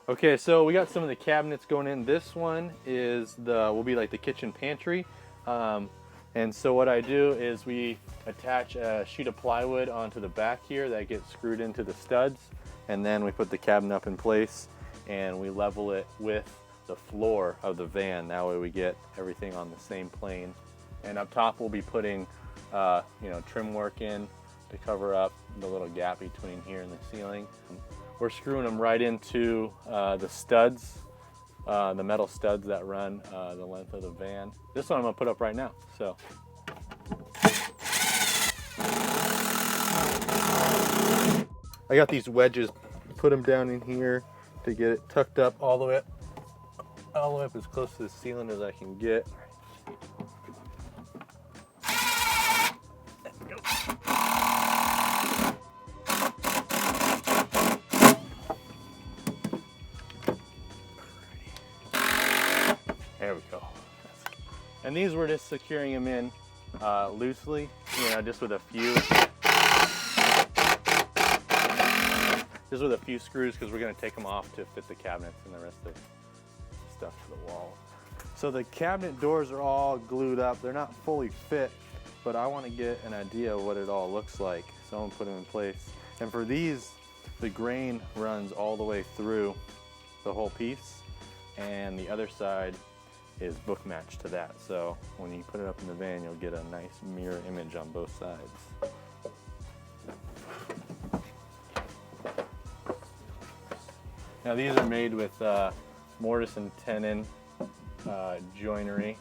Okay, so we got some of the cabinets going in. This one is will be like the kitchen pantry. And so what I do is we attach a sheet of plywood onto the back here that gets screwed into the studs. And then we put the cabinet up in place and we level it with the floor of the van. That way we get everything on the same plane. And up top we'll be putting trim work in to cover up the little gap between here and the ceiling. We're screwing them right into the studs, the metal studs that run the length of the van. This one I'm gonna put up right now. So. I got these wedges, put them down in here to get it tucked up all the way up as close to the ceiling as I can get. There we go. And these we're just securing them in loosely, just with a few screws, because we're going to take them off to fit the cabinets and the rest of the stuff to the wall. So the cabinet doors are all glued up. They're not fully fit, but I want to get an idea of what it all looks like. So I'm going to put them in place. And for these, the grain runs all the way through the whole piece, and the other side is book matched to that. So when you put it up in the van, you'll get a nice mirror image on both sides. Now these are made with mortise and tenon joinery,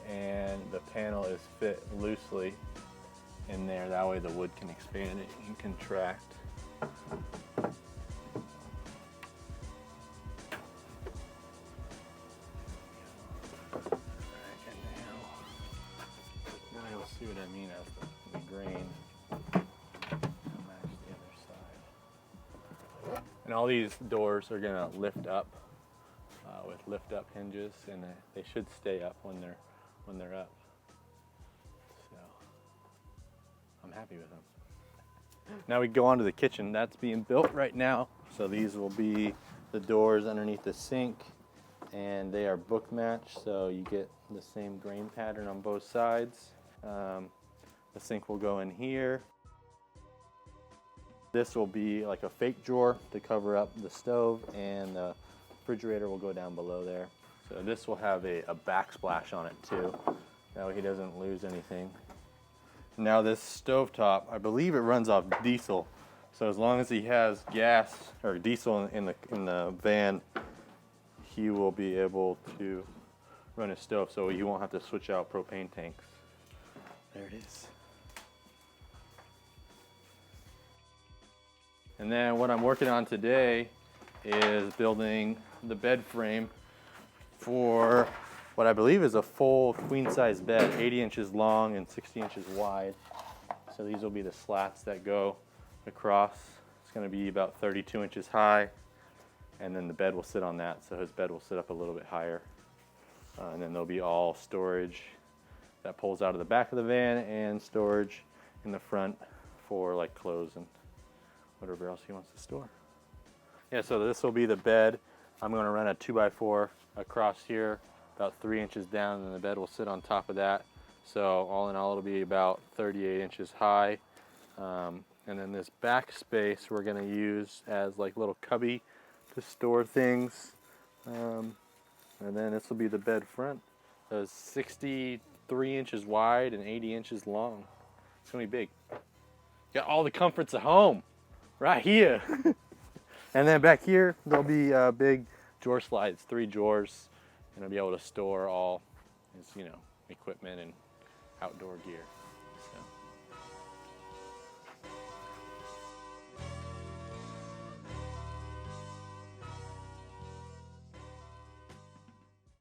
and the panel is fit loosely in there. That way the wood can expand and contract. Now you'll see what I mean as the grain match the other side. And all these doors are going to lift up with lift-up hinges, and they should stay up when they're up. So I'm happy with them. Now we go on to the kitchen. That's being built right now. So these will be the doors underneath the sink, and they are book matched, so you get the same grain pattern on both sides. The sink will go in here. This will be like a fake drawer to cover up the stove, and the refrigerator will go down below there. So this will have a backsplash on it too. That way he doesn't lose anything. Now this stovetop, I believe it runs off diesel. So as long as he has gas or diesel in the van, he will be able to run his stove, so you won't have to switch out propane tanks. There it is. And then what I'm working on today is building the bed frame for what I believe is a full queen size bed, 80 inches long and 60 inches wide. So these will be the slats that go across. It's going to be about 32 inches high, and then the bed will sit on that, so his bed will sit up a little bit higher. And then there'll be all storage that pulls out of the back of the van, and storage in the front for like clothes and whatever else he wants to store. Yeah, so this will be the bed. I'm going to run a 2x4 across here, about 3 inches down, and the bed will sit on top of that. So all in all, it'll be about 38 inches high. And then this back space we're going to use as like little cubby to store things. And then this will be the bed front. So it's 63 inches wide and 80 inches long. It's going to be big. Got all the comforts of home right here. And then back here, there'll be big drawer slides, 3 drawers, and I'll be able to store all his, equipment and outdoor gear.